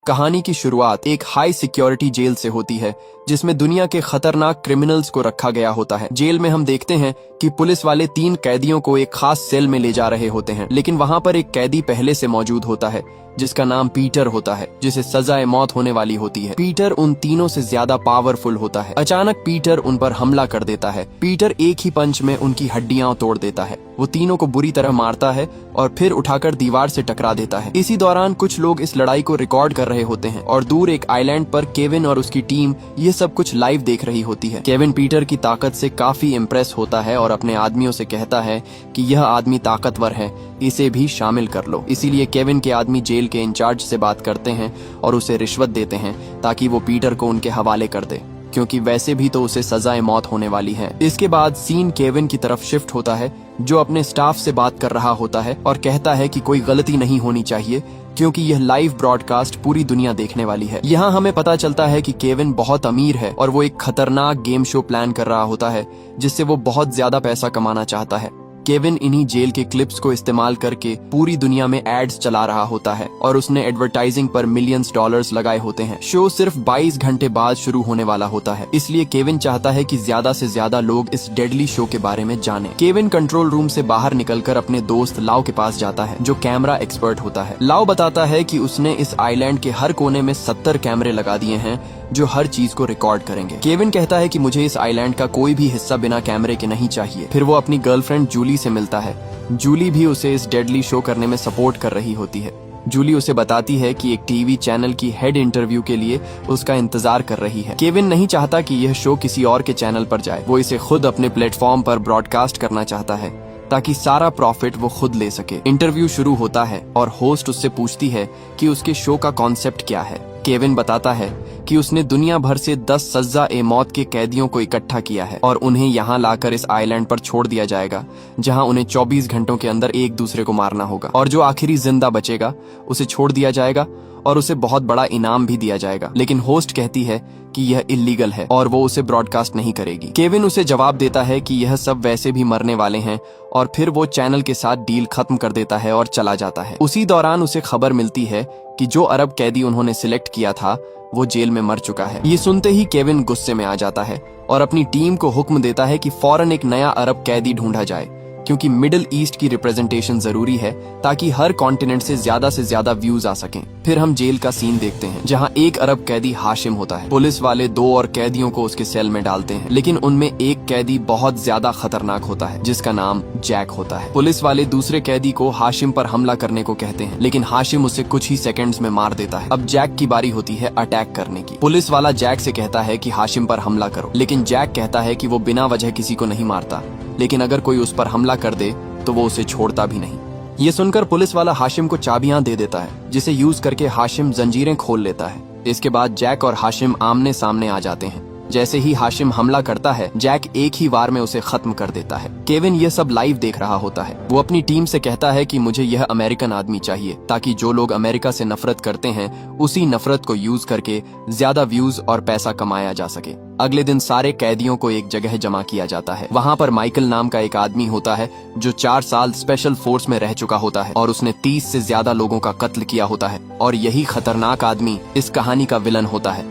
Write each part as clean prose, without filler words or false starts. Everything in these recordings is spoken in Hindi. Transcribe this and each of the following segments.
कहानी की शुरुआत एक हाई सिक्योरिटी जेल से होती है जिसमें दुनिया के खतरनाक क्रिमिनल्स को रखा गया होता है। जेल में हम देखते हैं कि पुलिस वाले 3 कैदियों को एक खास सेल में ले जा रहे होते हैं, लेकिन वहां पर एक कैदी पहले से मौजूद होता है जिसका नाम पीटर होता है, जिसे सजाए मौत होने वाली होती है। पीटर उन तीनों से ज्यादा पावरफुल होता है। अचानक पीटर उन पर हमला कर देता है। पीटर एक ही पंच में उनकी हड्डियां तोड़ देता है। वो तीनों को बुरी तरह मारता है और फिर उठाकर दीवार से टकरा देता है। इसी दौरान कुछ लोग इस लड़ाई को रिकॉर्ड कर रहे होते हैं और दूर एक आइलैंड पर केविन और उसकी टीम ये सब कुछ लाइव देख रही होती है। केविन पीटर की ताकत से काफी इम्प्रेस होता है और अपने आदमियों से कहता है कि यह आदमी ताकतवर है, इसे भी शामिल कर लो। इसीलिए केविन के आदमी जेल के इंचार्ज से बात करते हैं और उसे रिश्वत देते हैं ताकि वो पीटर को उनके हवाले कर दे, क्योंकि वैसे भी तो उसे सजाए मौत होने वाली है। इसके बाद सीन केविन की तरफ शिफ्ट होता है जो अपने स्टाफ से बात कर रहा होता है और कहता है कि कोई गलती नहीं होनी चाहिए क्योंकि यह लाइव ब्रॉडकास्ट पूरी दुनिया देखने वाली है। यहाँ हमें पता चलता है कि केविन बहुत अमीर है और वो एक खतरनाक गेम शो प्लान कर रहा होता है जिससे वो बहुत ज्यादा पैसा कमाना चाहता है। केविन इन्हीं जेल के क्लिप्स को इस्तेमाल करके पूरी दुनिया में एड्स चला रहा होता है और उसने एडवर्टाइजिंग पर मिलियंस डॉलर्स लगाए होते हैं। शो सिर्फ 22 घंटे बाद शुरू होने वाला होता है, इसलिए केविन चाहता है कि ज्यादा से ज्यादा लोग इस डेडली शो के बारे में जानें। केविन कंट्रोल रूम से बाहर निकलकर अपने दोस्त लाओ के पास जाता है जो कैमरा एक्सपर्ट होता है। लाओ बताता है कि उसने इस आइलैंड के हर कोने में 70 कैमरे लगा दिए हैं जो हर चीज को रिकॉर्ड करेंगे। केविन कहता है कि मुझे इस आइलैंड का कोई भी हिस्सा बिना कैमरे के नहीं चाहिए। फिर वो अपनी गर्लफ्रेंड जूली से मिलता है। जूली भी उसे इस डेडली शो करने में सपोर्ट कर रही होती है। जूली उसे बताती है कि एक टीवी चैनल की हेड इंटरव्यू के लिए उसका इंतजार कर रही है। केविन नहीं चाहता कि यह शो किसी और के चैनल पर जाए। वो इसे खुद अपने प्लेटफॉर्म पर ब्रॉडकास्ट करना चाहता है ताकि सारा प्रॉफिट वो खुद ले सके। इंटरव्यू शुरू होता है और होस्ट उससे पूछती है कि उसके शो का कॉन्सेप्ट क्या है। केविन बताता है कि उसने दुनिया भर से 10 सजा-ए-मौत के कैदियों को इकट्ठा किया है और उन्हें यहाँ लाकर इस आइलैंड पर छोड़ दिया जाएगा जहाँ उन्हें 24 घंटों के अंदर एक दूसरे को मारना होगा, और जो आखिरी जिंदा बचेगा उसे छोड़ दिया जाएगा और उसे बहुत बड़ा इनाम भी दिया जाएगा। लेकिन होस्ट कहती है कि यह इल्लीगल है और वो उसे ब्रॉडकास्ट नहीं करेगी। केविन उसे जवाब देता है कि यह सब वैसे भी मरने वाले हैं और फिर वो चैनल के साथ डील खत्म कर देता है और चला जाता है। उसी दौरान उसे खबर मिलती है कि जो अरब कैदी उन्होंने सिलेक्ट किया था वो जेल में मर चुका है। ये सुनते ही केविन गुस्से में आ जाता है और अपनी टीम को हुक्म देता है कि फौरन एक नया अरब कैदी ढूंढा जाए, क्योंकि मिडिल ईस्ट की रिप्रेजेंटेशन जरूरी है ताकि हर कॉन्टिनेंट से ज्यादा व्यूज आ सकें। फिर हम जेल का सीन देखते हैं जहां एक अरब कैदी हाशिम होता है। पुलिस वाले 2 और कैदियों को उसके सेल में डालते हैं, लेकिन उनमें एक कैदी बहुत ज्यादा खतरनाक होता है जिसका नाम जैक होता है। पुलिस वाले दूसरे कैदी को हाशिम पर हमला करने को कहते हैं, लेकिन हाशिम उसे कुछ ही सेकंड्स में मार देता है। अब जैक की बारी होती है अटैक करने की। पुलिस वाला जैक से कहता है कि हाशिम पर हमला करो, लेकिन जैक कहता है कि वो बिना वजह किसी को नहीं मारता, लेकिन अगर कोई उस पर हमला कर दे तो वो उसे छोड़ता भी नहीं। ये सुनकर पुलिस वाला हाशिम को चाबियां दे देता है जिसे यूज करके हाशिम जंजीरें खोल लेता है। इसके बाद जैक और हाशिम आमने सामने आ जाते हैं। जैसे ही हाशिम हमला करता है, जैक एक ही वार में उसे खत्म कर देता है। केविन ये सब लाइव देख रहा होता है। वो अपनी टीम से कहता है कि मुझे यह अमेरिकन आदमी चाहिए ताकि जो लोग अमेरिका से नफरत करते हैं उसी नफरत को यूज करके ज्यादा व्यूज और पैसा कमाया जा सके। अगले दिन सारे कैदियों को एक जगह जमा किया जाता है। वहाँ पर माइकल नाम का एक आदमी होता है जो 4 साल स्पेशल फोर्स में रह चुका होता है और उसने 30 से ज्यादा लोगों का कत्ल किया होता है, और यही खतरनाक आदमी इस कहानी का विलन होता है।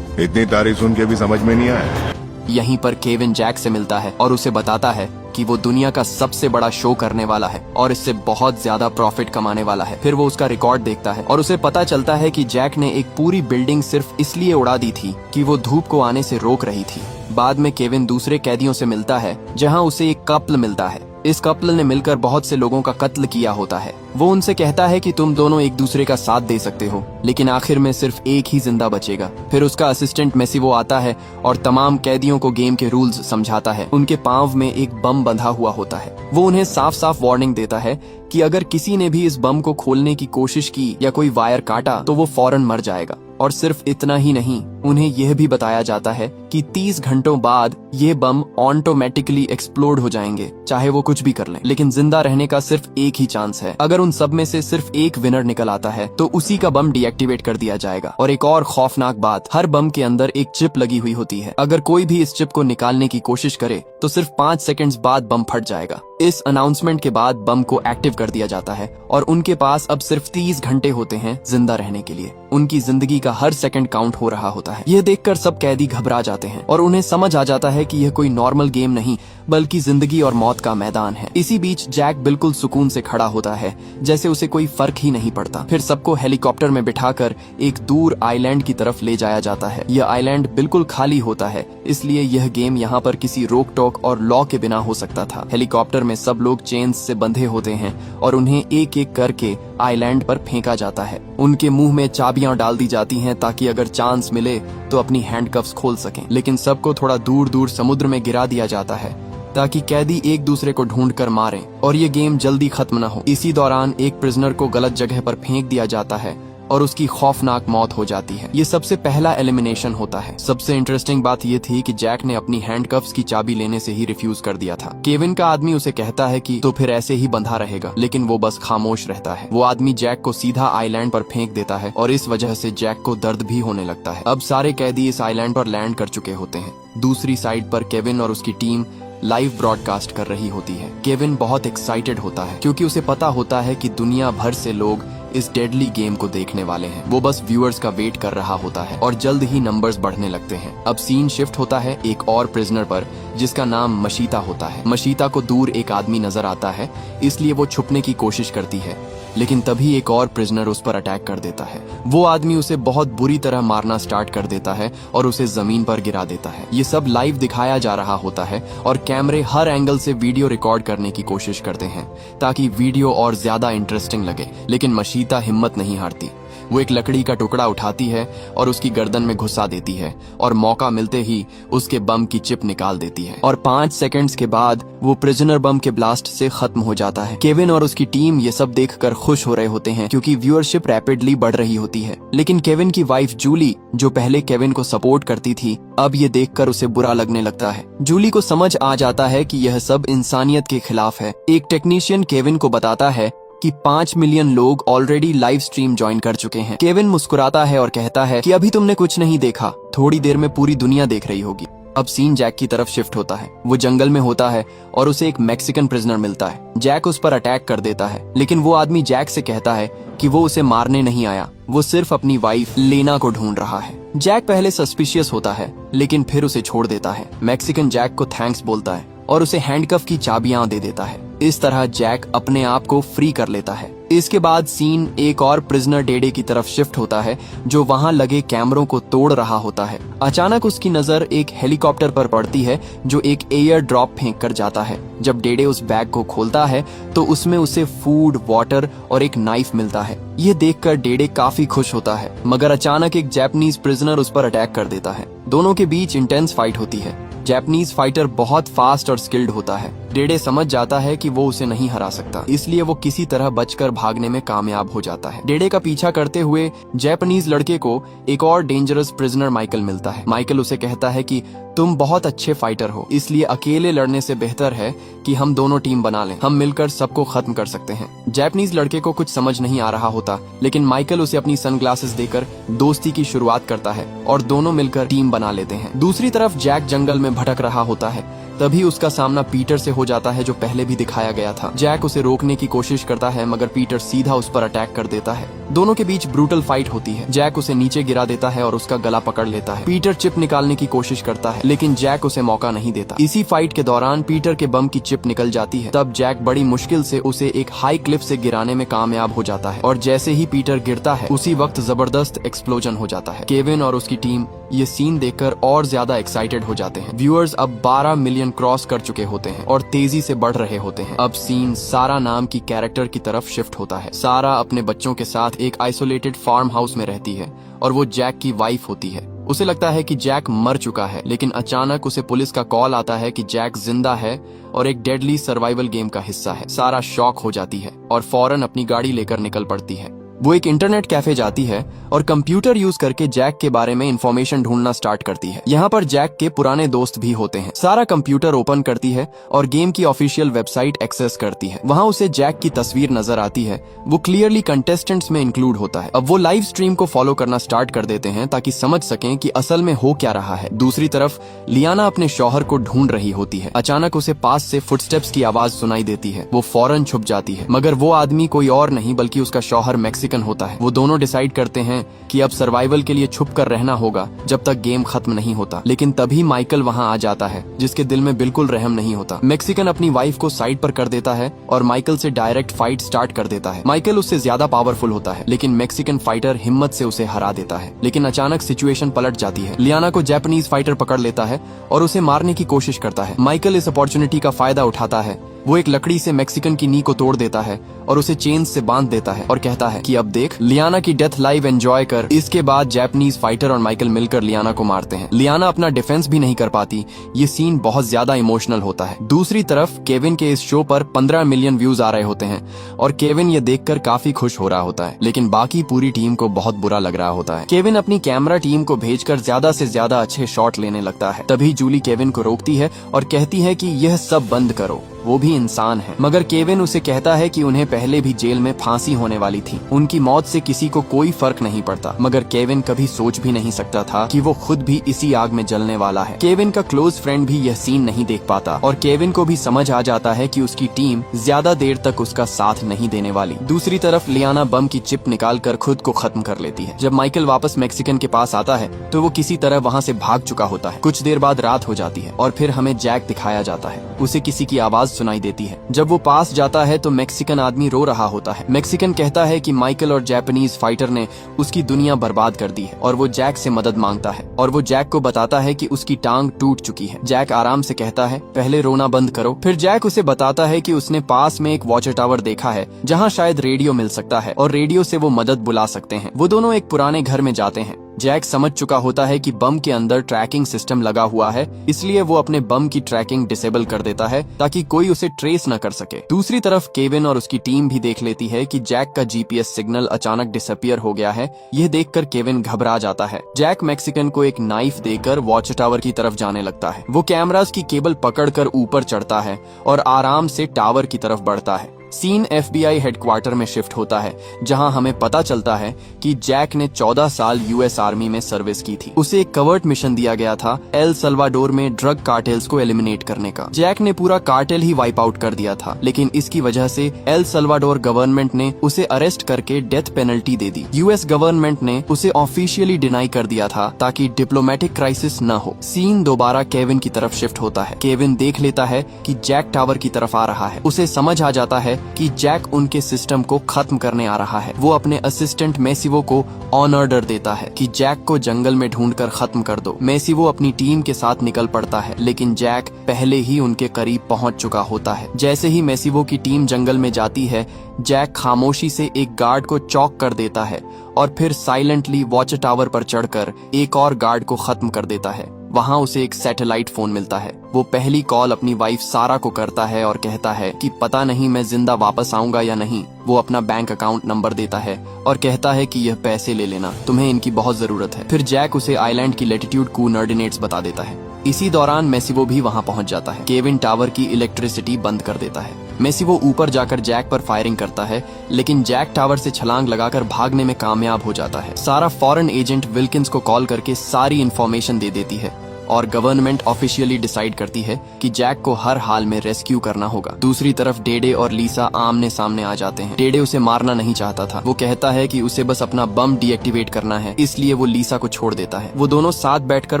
इतनी तारीफ सुन के भी समझ में नहीं आया। यहीं पर केविन जैक से मिलता है और उसे बताता है कि वो दुनिया का सबसे बड़ा शो करने वाला है और इससे बहुत ज्यादा प्रॉफिट कमाने वाला है। फिर वो उसका रिकॉर्ड देखता है और उसे पता चलता है कि जैक ने एक पूरी बिल्डिंग सिर्फ इसलिए उड़ा दी थी कि वो धूप को आने से रोक रही थी। बाद में केविन दूसरे कैदियों से मिलता है जहां उसे एक कपल मिलता है। इस कपल ने मिलकर बहुत से लोगों का कत्ल किया होता है। वो उनसे कहता है कि तुम दोनों एक दूसरे का साथ दे सकते हो, लेकिन आखिर में सिर्फ एक ही जिंदा बचेगा। फिर उसका असिस्टेंट मेसिवो आता है और तमाम कैदियों को गेम के रूल्स समझाता है। उनके पांव में एक बम बंधा हुआ होता है। वो उन्हें साफ साफ वार्निंग देता है कि अगर किसी ने भी इस बम को खोलने की कोशिश की या कोई वायर काटा तो वो फौरन मर जाएगा। और सिर्फ इतना ही नहीं, उन्हें यह भी बताया जाता है कि 30 घंटों बाद ये बम ऑटोमेटिकली एक्सप्लोड हो जाएंगे, चाहे वो कुछ भी कर लें। लेकिन जिंदा रहने का सिर्फ एक ही चांस है। अगर उन सब में से सिर्फ एक विनर निकल आता है तो उसी का बम डीएक्टिवेट कर दिया जाएगा। और एक और खौफनाक बात, हर बम के अंदर एक चिप लगी हुई होती है। अगर कोई भी इस चिप को निकालने की कोशिश करे तो सिर्फ 5 सेकंड्स बाद बम फट जाएगा। इस अनाउंसमेंट के बाद बम को एक्टिव कर दिया जाता है और उनके पास अब सिर्फ 30 घंटे होते हैं जिंदा रहने के लिए। उनकी जिंदगी का हर सेकंड काउंट हो रहा होता है। यह देखकर सब कैदी घबरा जाते हैं और उन्हें समझ आ जाता है कि यह कोई नॉर्मल गेम नहीं बल्कि जिंदगी और मौत का मैदान है। इसी बीच जैक बिल्कुल सुकून से खड़ा होता है, जैसे उसे कोई फर्क ही नहीं पड़ता। फिर सबको हेलीकॉप्टर में बिठाकर एक दूर आइलैंड की तरफ ले जाया जाता है। यह आइलैंड बिल्कुल खाली होता है, इसलिए यह गेम यहाँ पर किसी रोक टोक और लॉ के बिना हो सकता था। हेलीकॉप्टर में सब लोग चेन्स से बंधे होते हैं और उन्हें एक एक करके आइलैंड पर फेंका जाता है। उनके मुंह में चाबियां डाल दी जाती हैं ताकि अगर चांस मिले तो अपनी हैंडकफ्स खोल सकें। लेकिन सबको थोड़ा दूर दूर समुद्र में गिरा दिया जाता है ताकि कैदी एक दूसरे को ढूंढकर मारें और ये गेम जल्दी खत्म न हो। इसी दौरान एक प्रिजनर को गलत जगह पर फेंक दिया जाता है और उसकी खौफनाक मौत हो जाती है। ये सबसे पहला एलिमिनेशन होता है। सबसे इंटरेस्टिंग बात ये थी कि जैक ने अपनी हैंडकफ्स की चाबी लेने से ही रिफ्यूज कर दिया था। केविन का आदमी उसे कहता है कि तो फिर ऐसे ही बंधा रहेगा, लेकिन वो बस खामोश रहता है। वो आदमी जैक को सीधा आइलैंड पर फेंक देता है और इस वजह से जैक को दर्द भी होने लगता है। अब सारे कैदी इस आइलैंड पर लैंड कर चुके होते हैं। दूसरी साइड पर केविन और उसकी टीम लाइव ब्रॉडकास्ट कर रही होती है। केविन बहुत एक्साइटेड होता है क्योंकि उसे पता होता है कि दुनिया भर से लोग इस डेडली गेम को देखने वाले हैं। वो बस व्यूअर्स का वेट कर रहा होता है और जल्द ही नंबर्स बढ़ने लगते हैं। अब सीन शिफ्ट होता है एक और प्रिजनर पर जिसका नाम मशीता होता है। मशीता को दूर एक आदमी नजर आता है, इसलिए वो छुपने की कोशिश करती है, लेकिन तभी एक और प्रिजनर उस पर अटैक कर देता है। वो आदमी उसे बहुत बुरी तरह मारना स्टार्ट कर देता है और उसे जमीन पर गिरा देता है। ये सब लाइव दिखाया जा रहा होता है और कैमरे हर एंगल से वीडियो रिकॉर्ड करने की कोशिश करते हैं ताकि वीडियो और ज्यादा इंटरेस्टिंग लगे। लेकिन मशीता हिम्मत नहीं हारती। वो एक लकड़ी का टुकड़ा उठाती है और उसकी गर्दन में घुसा देती है और मौका मिलते ही उसके बम की चिप निकाल देती है और 5 सेकंड्स के बाद वो प्रिजनर बम के ब्लास्ट से खत्म हो जाता है। केविन और उसकी टीम ये सब देखकर खुश हो रहे होते हैं क्योंकि व्यूअरशिप रैपिडली बढ़ रही होती है। लेकिन केविन की वाइफ जूली, जो पहले केविन को सपोर्ट करती थी, अब ये देखकर उसे बुरा लगने लगता है। जूली को समझ आ जाता है कि यह सब इंसानियत के खिलाफ है। एक टेक्नीशियन केविन को बताता है कि 5 मिलियन लोग ऑलरेडी लाइव स्ट्रीम ज्वाइन कर चुके हैं। केविन मुस्कुराता है और कहता है कि अभी तुमने कुछ नहीं देखा, थोड़ी देर में पूरी दुनिया देख रही होगी। अब सीन जैक की तरफ शिफ्ट होता है। वो जंगल में होता है और उसे एक मैक्सिकन प्रिजनर मिलता है। जैक उस पर अटैक कर देता है, लेकिन वो आदमी जैक से कहता है कि वो उसे मारने नहीं आया, वो सिर्फ अपनी वाइफ लेना को ढूंढ रहा है। जैक पहले सस्पिशियस होता है, लेकिन फिर उसे छोड़ देता है। मैक्सिकन जैक को थैंक्स बोलता है और उसे हैंडकफ की चाबियां दे देता है। इस तरह जैक अपने आप को फ्री कर लेता है। इसके बाद सीन एक और प्रिजनर डेडे की तरफ शिफ्ट होता है जो वहां लगे कैमरों को तोड़ रहा होता है। अचानक उसकी नजर एक हेलीकॉप्टर पर पड़ती है जो एक एयर ड्रॉप फेंक कर जाता है। जब डेडे उस बैग को खोलता है तो उसमें उसे फूड, वाटर और एक नाइफ मिलता है। ये देखकर डेडे काफी खुश होता है, मगर अचानक एक जापानीज प्रिजनर उस पर अटैक कर देता है। दोनों के बीच इंटेंस फाइट होती है। जापानीज फाइटर बहुत फास्ट और स्किल्ड होता है। डेडे समझ जाता है कि वो उसे नहीं हरा सकता, इसलिए वो किसी तरह बचकर भागने में कामयाब हो जाता है। डेडे का पीछा करते हुए जापानीज लड़के को एक और डेंजरस प्रिजनर माइकल मिलता है। माइकल उसे कहता है कि तुम बहुत अच्छे फाइटर हो, इसलिए अकेले लड़ने से बेहतर है कि हम दोनों टीम बना लें। हम मिलकर सबको खत्म कर सकते हैं। जापानीज लड़के को कुछ समझ नहीं आ रहा होता, लेकिन माइकल उसे अपनी सनग्लासेस देकर दोस्ती की शुरुआत करता है और दोनों मिलकर टीम बना लेते हैं। दूसरी तरफ जैक जंगल में भटक रहा होता है। तभी उसका सामना पीटर से हो जाता है जो पहले भी दिखाया गया था। जैक उसे रोकने की कोशिश करता है, मगर पीटर सीधा उस पर अटैक कर देता है। दोनों के बीच ब्रूटल फाइट होती है। जैक उसे नीचे गिरा देता है और उसका गला पकड़ लेता है। पीटर चिप निकालने की कोशिश करता है, लेकिन जैक उसे मौका नहीं देता। इसी फाइट के दौरान पीटर के बम की चिप निकल जाती है। तब जैक बड़ी मुश्किल से उसे एक हाई क्लिफ से गिराने में कामयाब हो जाता है और जैसे ही पीटर गिरता है उसी वक्त जबरदस्त एक्सप्लोजन हो जाता है। केविन और उसकी टीम ये सीन देखकर और ज्यादा एक्साइटेड हो जाते हैं। व्यूअर्स अब 12 मिलियन क्रॉस कर चुके होते हैं और तेजी से बढ़ रहे होते हैं। अब सीन सारा नाम की कैरेक्टर की तरफ शिफ्ट होता है। सारा अपने बच्चों के साथ एक आइसोलेटेड फार्म हाउस में रहती है और वो जैक की वाइफ होती है। उसे लगता है कि जैक मर चुका है, लेकिन अचानक उसे पुलिस का कॉल आता है कि जैक जिंदा है और एक डेडली सर्वाइवल गेम का हिस्सा है। सारा शॉक हो जाती है और फौरन अपनी गाड़ी लेकर निकल पड़ती है। वो एक इंटरनेट कैफे जाती है और कंप्यूटर यूज करके जैक के बारे में इंफॉर्मेशन ढूंढना स्टार्ट करती है। यहाँ पर जैक के पुराने दोस्त भी होते हैं। सारा कंप्यूटर ओपन करती है और गेम की ऑफिशियल वेबसाइट एक्सेस करती है। वहाँ उसे जैक की तस्वीर नजर आती है। वो क्लियरली कंटेस्टेंट्स में इंक्लूड होता है। अब वो लाइव स्ट्रीम को फॉलो करना स्टार्ट कर देते हैं ताकि समझ सकें कि असल में हो क्या रहा है। दूसरी तरफ लियाना अपने शौहर को ढूंढ रही होती है। अचानक उसे पास से फुटस्टेप्स की आवाज सुनाई देती है। वो फौरन छुप जाती है, मगर वो आदमी कोई और नहीं बल्कि उसका शौहर मैक्सिकन होता है। वो दोनों डिसाइड करते हैं कि अब सर्वाइवल के लिए छुप कर रहना होगा जब तक गेम खत्म नहीं होता। लेकिन तभी माइकल वहाँ आ जाता है, जिसके दिल में बिल्कुल रहम नहीं होता। मैक्सिकन अपनी वाइफ को साइड पर कर देता है और माइकल से डायरेक्ट फाइट स्टार्ट कर देता है। माइकल उससे ज्यादा पावरफुल होता है, लेकिन मैक्सिकन फाइटर हिम्मत से उसे हरा देता है। लेकिन अचानक सिचुएशन पलट जाती है। लियाना को जापानीज फाइटर पकड़ लेता है और उसे मारने की कोशिश करता है। माइकल इस अपॉर्चुनिटी का फायदा उठाता है। वो एक लकड़ी से मैक्सिकन की नी को तोड़ देता है और उसे चेन से बांध देता है और कहता है कि अब देख, लियाना की डेथ लाइव एंजॉय कर। इसके बाद जापानीज फाइटर और माइकल मिलकर लियाना को मारते हैं। लियाना अपना डिफेंस भी नहीं कर पाती। ये सीन बहुत ज्यादा इमोशनल होता है। दूसरी तरफ केविन के इस शो पर 15 मिलियन व्यूज आ रहे होते हैं और केविन ये देखकर काफी खुश हो रहा होता है, लेकिन बाकी पूरी टीम को बहुत बुरा लग रहा होता है। केविन अपनी कैमरा टीम को भेजकर ज्यादा से ज्यादा अच्छे शॉट लेने लगता है। तभी जूली केविन को रोकती है और कहती है कि यह सब बंद करो, वो भी इंसान है। मगर केविन उसे कहता है कि उन्हें पहले भी जेल में फांसी होने वाली थी। उनकी मौत से किसी को कोई फर्क नहीं पड़ता। मगर केविन कभी सोच भी नहीं सकता था कि वो खुद भी इसी आग में जलने वाला है। केविन का क्लोज फ्रेंड भी यह सीन नहीं देख पाता और केविन को भी समझ आ जाता है कि उसकी टीम ज्यादा देर तक उसका साथ नहीं देने वाली। दूसरी तरफ लियाना बम की चिप निकालकर खुद को खत्म कर लेती है। जब माइकल वापस मैक्सिकन के पास आता है तो वो किसी तरह वहाँ से भाग चुका होता है। कुछ देर बाद रात हो जाती है और फिर हमें जैक दिखाया जाता है। उसे किसी की आवाज सुनाई देती है। जब वो पास जाता है तो मैक्सिकन आदमी रो रहा होता है। मैक्सिकन कहता है कि माइकल और जापानीज फाइटर ने उसकी दुनिया बर्बाद कर दी है और वो जैक से मदद मांगता है और वो जैक को बताता है कि उसकी टांग टूट चुकी है। जैक आराम से कहता है, पहले रोना बंद करो। फिर जैक उसे बताता है कि उसने पास में एक वॉचर टावर देखा है जहाँ शायद रेडियो मिल सकता है और रेडियो से वो मदद बुला सकते हैं। वो दोनों एक पुराने घर में जाते हैं। जैक समझ चुका होता है कि बम के अंदर ट्रैकिंग सिस्टम लगा हुआ है, इसलिए वो अपने बम की ट्रैकिंग डिसेबल कर देता है ताकि कोई उसे ट्रेस न कर सके। दूसरी तरफ केविन और उसकी टीम भी देख लेती है कि जैक का जीपीएस सिग्नल अचानक डिसअपियर हो गया है। यह देखकर केविन घबरा जाता है। जैक मैक्सिकन को एक नाइफ देकर वॉच टावर की तरफ जाने लगता है। वो कैमरास की केबल पकड़कर ऊपर चढ़ता है और आराम से टावर की तरफ बढ़ता है। सीन FBI हेडक्वार्टर में शिफ्ट होता है, जहां हमें पता चलता है कि जैक ने 14 साल US आर्मी में सर्विस की थी। उसे एक कवर्ट मिशन दिया गया था एल सल्वाडोर में ड्रग कार्टेल्स को एलिमिनेट करने का। जैक ने पूरा कार्टेल ही वाइप आउट कर दिया था, लेकिन इसकी वजह से एल सल्वाडोर गवर्नमेंट ने उसे अरेस्ट करके डेथ पेनल्टी दे दी। US गवर्नमेंट ने उसे ऑफिशियली डिनाई कर दिया था ताकि डिप्लोमेटिक क्राइसिस न हो। सीन दोबारा केविन की तरफ शिफ्ट होता है। केविन देख लेता है कि जैक टावर की तरफ आ रहा है। उसे समझ आ जाता है कि जैक उनके सिस्टम को खत्म करने आ रहा है। वो अपने असिस्टेंट मेसिवो को ऑन ऑर्डर देता है कि जैक को जंगल में ढूंढकर खत्म कर दो। मेसिवो अपनी टीम के साथ निकल पड़ता है, लेकिन जैक पहले ही उनके करीब पहुंच चुका होता है। जैसे ही मेसिवो की टीम जंगल में जाती है, जैक खामोशी से एक गार्ड को चॉक कर देता है और फिर साइलेंटली वॉच टावर पर चढ़कर एक और गार्ड को खत्म कर देता है। वहाँ उसे एक सैटेलाइट फोन मिलता है। वो पहली कॉल अपनी वाइफ सारा को करता है और कहता है कि पता नहीं मैं जिंदा वापस आऊंगा या नहीं। वो अपना बैंक अकाउंट नंबर देता है और कहता है कि यह पैसे ले लेना, तुम्हें इनकी बहुत जरूरत है। फिर जैक उसे आइलैंड की लैटिट्यूड कोऑर्डिनेट्स बता देता है। इसी दौरान मेसिवो भी वहाँ पहुँच जाता है। केविन टावर की इलेक्ट्रिसिटी बंद कर देता है। मेसिवो ऊपर जाकर जैक पर फायरिंग करता है, लेकिन जैक टावर से छलांग लगाकर भागने में कामयाब हो जाता है। सारा फॉरेन एजेंट विल्किंस को कॉल करके सारी इन्फॉर्मेशन दे देती है और गवर्नमेंट ऑफिशियली डिसाइड करती है कि जैक को हर हाल में रेस्क्यू करना होगा। दूसरी तरफ डेडे और लीसा आमने सामने आ जाते हैं। डेडे उसे मारना नहीं चाहता था। वो कहता है कि उसे बस अपना बम डीएक्टिवेट करना है, इसलिए वो लीसा को छोड़ देता है। वो दोनों साथ बैठकर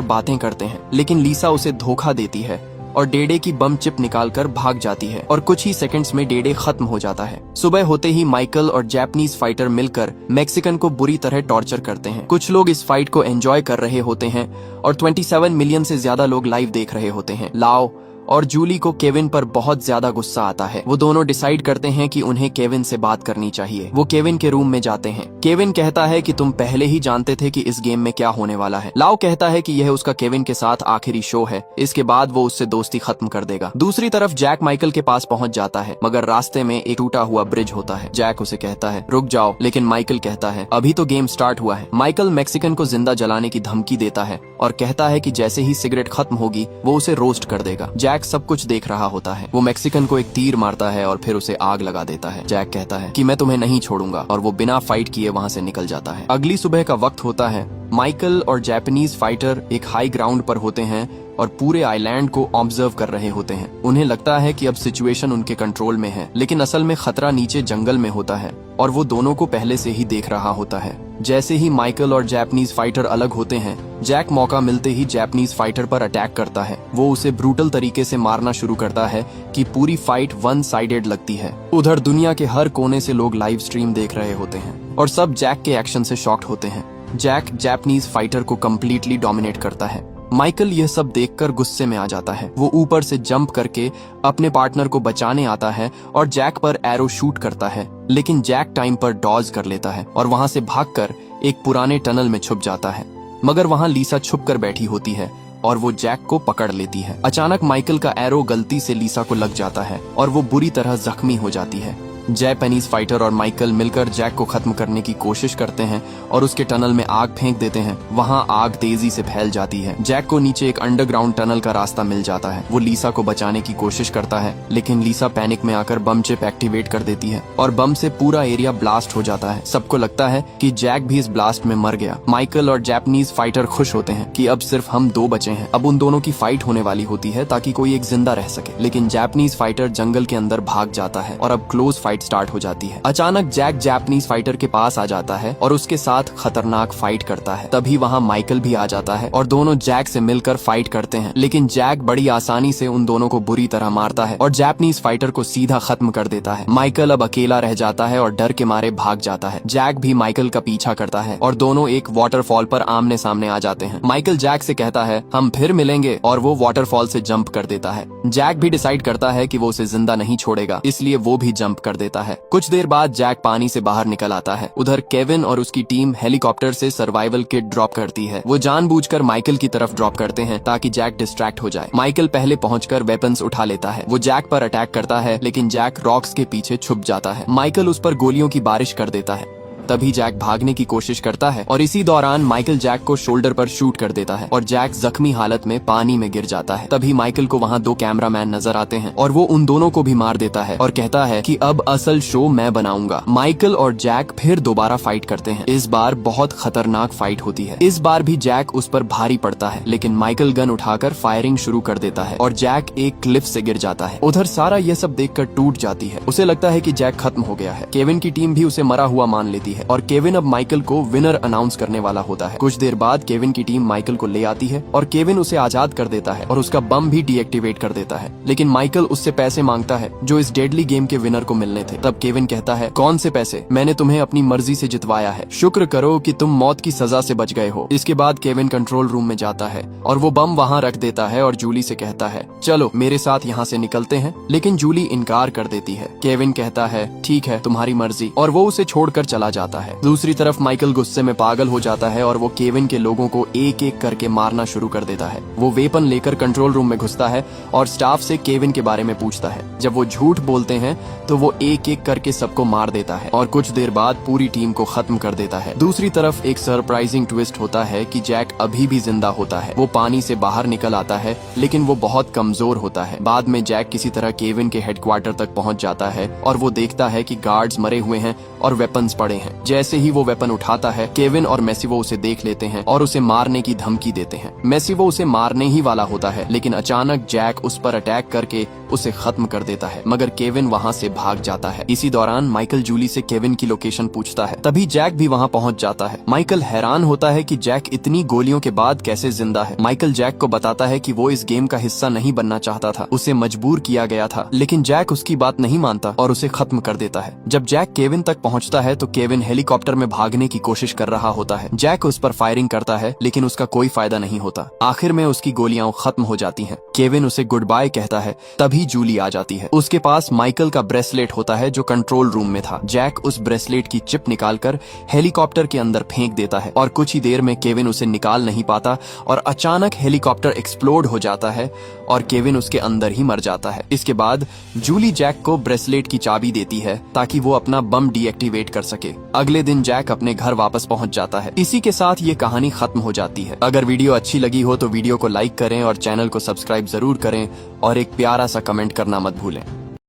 बातें करते हैं, लेकिन लीसा उसे धोखा देती है और डेडे की बम चिप निकालकर भाग जाती है और कुछ ही सेकंड्स में डेडे खत्म हो जाता है। सुबह होते ही माइकल और जापानीज फाइटर मिलकर मैक्सिकन को बुरी तरह टॉर्चर करते हैं। कुछ लोग इस फाइट को एंजॉय कर रहे होते हैं और 27 मिलियन से ज्यादा लोग लाइव देख रहे होते हैं। लाओ, और जूली को केविन पर बहुत ज्यादा गुस्सा आता है। वो दोनों डिसाइड करते हैं कि उन्हें केविन से बात करनी चाहिए। वो केविन के रूम में जाते हैं। केविन कहता है कि तुम पहले ही जानते थे कि इस गेम में क्या होने वाला है। लाओ कहता है कि यह उसका केविन के साथ आखिरी शो है, इसके बाद वो उससे दोस्ती खत्म कर देगा। दूसरी तरफ जैक माइकल के पास पहुंच जाता है, मगर रास्ते में एक टूटा हुआ ब्रिज होता है। जैक उसे कहता है रुक जाओ, लेकिन माइकल कहता है अभी तो गेम स्टार्ट हुआ है। माइकल मैक्सिकन को जिंदा जलाने की धमकी देता है और कहता है कि जैसे ही सिगरेट खत्म होगी वो उसे रोस्ट कर देगा। जैक सब कुछ देख रहा होता है। वो मैक्सिकन को एक तीर मारता है और फिर उसे आग लगा देता है। जैक कहता है कि मैं तुम्हें नहीं छोड़ूंगा और वो बिना फाइट किए वहाँ से निकल जाता है। अगली सुबह का वक्त होता है। माइकल और जापानीज फाइटर एक हाई ग्राउंड पर होते हैं और पूरे आइलैंड को ऑब्जर्व कर रहे होते हैं। उन्हें लगता है कि अब सिचुएशन उनके कंट्रोल में है, लेकिन असल में खतरा नीचे जंगल में होता है और वो दोनों को पहले से ही देख रहा होता है। जैसे ही माइकल और जापानीज फाइटर अलग होते हैं, जैक मौका मिलते ही जापानीज फाइटर पर अटैक करता है। वो उसे ब्रूटल तरीके से मारना शुरू करता है कि पूरी फाइट वन साइडेड लगती है। उधर दुनिया के हर कोने से लोग लाइव स्ट्रीम देख रहे होते हैं और सब जैक के एक्शन से शॉक्ड होते हैं। जैक जापानीज फाइटर को कम्प्लीटली डोमिनेट करता है। माइकल यह सब देखकर गुस्से में आ जाता है। वो ऊपर से जंप करके अपने पार्टनर को बचाने आता है और जैक पर एरो शूट करता है, लेकिन जैक टाइम पर डॉज कर लेता है और वहां से भागकर एक पुराने टनल में छुप जाता है। मगर वहां लीसा छुप कर बैठी होती है और वो जैक को पकड़ लेती है। अचानक माइकल का एरो गलती से लीसा को लग जाता है और वो बुरी तरह जख्मी हो जाती है। जापानीज फाइटर और माइकल मिलकर जैक को खत्म करने की कोशिश करते हैं और उसके टनल में आग फेंक देते हैं। वहां आग तेजी से फैल जाती है। जैक को नीचे एक अंडरग्राउंड टनल का रास्ता मिल जाता है। वो लीसा को बचाने की कोशिश करता है, लेकिन लीसा पैनिक में आकर बम चिप एक्टिवेट कर देती है और बम से पूरा एरिया ब्लास्ट हो जाता है। सबको लगता है कि जैक भी इस ब्लास्ट में मर गया। माइकल और जापानीज फाइटर खुश होते हैं कि अब सिर्फ हम दो बचे हैं। अब उन दोनों की फाइट होने वाली होती है ताकि कोई एक जिंदा रह सके, लेकिन जापानीज फाइटर जंगल के अंदर भाग जाता है और अब क्लोज फाइट स्टार्ट हो जाती है। अचानक जैक जापानीज फाइटर के पास आ जाता है और उसके साथ खतरनाक फाइट करता है। तभी वहाँ माइकल भी आ जाता है और दोनों जैक से मिलकर फाइट करते हैं, लेकिन जैक बड़ी आसानी से उन दोनों को बुरी तरह मारता है और जापानीज फाइटर को सीधा खत्म कर देता है। माइकल अब अकेला रह जाता है और डर के मारे भाग जाता है। जैक भी माइकल का पीछा करता है और दोनों एक वाटरफॉल पर आमने सामने आ जाते हैं। माइकल जैक से कहता है हम फिर मिलेंगे और वो वाटरफॉल से जंप कर देता है। जैक भी डिसाइड करता है कि वो उसे जिंदा नहीं छोड़ेगा, इसलिए वो भी जंप कर देता है। कुछ देर बाद जैक पानी से बाहर निकल आता है। उधर केविन और उसकी टीम हेलीकॉप्टर से सर्वाइवल किट ड्रॉप करती है। वो जानबूझकर माइकल की तरफ ड्रॉप करते हैं ताकि जैक डिस्ट्रैक्ट हो जाए। माइकल पहले पहुंचकर वेपन्स उठा लेता है। वो जैक पर अटैक करता है, लेकिन जैक रॉक्स के पीछे छुप जाता है। माइकल उस पर गोलियों की बारिश कर देता है। तभी जैक भागने की कोशिश करता है और इसी दौरान माइकल जैक को शोल्डर पर शूट कर देता है और जैक जख्मी हालत में पानी में गिर जाता है। तभी माइकल को वहाँ दो कैमरामैन नजर आते हैं और वो उन दोनों को भी मार देता है और कहता है कि अब असल शो मैं बनाऊंगा। माइकल और जैक फिर दोबारा फाइट करते हैं। इस बार बहुत खतरनाक फाइट होती है। इस बार भी जैक उस पर भारी पड़ता है, लेकिन माइकल गन उठाकर फायरिंग शुरू कर देता है और जैक एक क्लिफ से गिर जाता है। उधर सारा यह सब देखकर टूट जाती है। उसे लगता है कि जैक खत्म हो गया है। केविन की टीम भी उसे मरा हुआ मान लेती है और केविन अब माइकल को विनर अनाउंस करने वाला होता है। कुछ देर बाद केविन की टीम माइकल को ले आती है और केविन उसे आजाद कर देता है और उसका बम भी डीएक्टिवेट कर देता है, लेकिन माइकल उससे पैसे मांगता है जो इस डेडली गेम के विनर को मिलने थे। तब केविन कहता है कौन से पैसे, मैंने तुम्हें अपनी मर्जी से जितवाया है, शुक्र करो कि तुम मौत की सजा से बच गए हो। इसके बाद केविन कंट्रोल रूम में जाता है और वो बम वहाँ रख देता है और जूली से कहता है चलो मेरे साथ यहाँ से निकलते हैं, लेकिन जूली इनकार कर देती है। केविन कहता है ठीक है तुम्हारी मर्जी और वो उसे छोड़कर चला जाता है। दूसरी तरफ माइकल गुस्से में पागल हो जाता है और वो केविन के लोगों को एक एक करके मारना शुरू कर देता है। वो वेपन लेकर कंट्रोल रूम में घुसता है और स्टाफ से केविन के बारे में पूछता है। जब वो झूठ बोलते हैं तो वो एक एक करके सबको मार देता है और कुछ देर बाद पूरी टीम को खत्म कर देता है। दूसरी तरफ एक सरप्राइजिंग ट्विस्ट होता है कि जैक अभी भी जिंदा होता है। वो पानी से बाहर निकल आता है, लेकिन वो बहुत कमजोर होता है। बाद में जैक किसी तरह केविन के हेडक्वार्टर तक पहुंच जाता है और वो देखता है कि गार्ड्स मरे हुए हैं और वेपन्स पड़े हैं। जैसे ही वो वेपन उठाता है, केविन और मैसिवो उसे देख लेते हैं और उसे मारने की धमकी देते हैं। मैसिवो उसे मारने ही वाला होता है, लेकिन अचानक जैक उस पर अटैक करके उसे खत्म कर देता है, मगर केविन वहाँ से भाग जाता है। इसी दौरान माइकल जूली से केविन की लोकेशन पूछता है। तभी जैक भी वहाँ पहुँच जाता है। माइकल हैरान होता है कि जैक इतनी गोलियों के बाद कैसे जिंदा है। माइकल जैक को बताता है कि वो इस गेम का हिस्सा नहीं बनना चाहता था, उसे मजबूर किया गया था, लेकिन जैक उसकी बात नहीं मानता और उसे खत्म कर देता है। जब जैक केविन तक पहुँचता है तो केविन केविन हेलीकॉप्टर में भागने की कोशिश कर रहा होता है। जैक उस पर फायरिंग करता है लेकिन उसका कोई फायदा नहीं होता। आखिर में उसकी गोलियां खत्म हो जाती हैं। केविन उसे गुड बाय कहता है, तभी जूली आ जाती है। उसके पास माइकल का ब्रेसलेट होता है जो कंट्रोल रूम में था। जैक उस ब्रेसलेट की चिप निकालकर हेलीकॉप्टर के अंदर फेंक देता है और कुछ ही देर में केविन उसे निकाल नहीं पाता और अचानक हेलीकॉप्टर एक्सप्लोड हो जाता है और केविन उसके अंदर ही मर जाता है। इसके बाद जूली जैक को ब्रेसलेट की चाबी देती है ताकि वो अपना बम डीएक्टिवेट कर सके। अगले दिन जैक अपने घर वापस पहुंच जाता है। इसी के साथ ये कहानी खत्म हो जाती है। अगर वीडियो अच्छी लगी हो तो वीडियो को लाइक करें और चैनल को सब्सक्राइब जरूर करें और एक प्यारा सा कमेंट करना मत भूलें।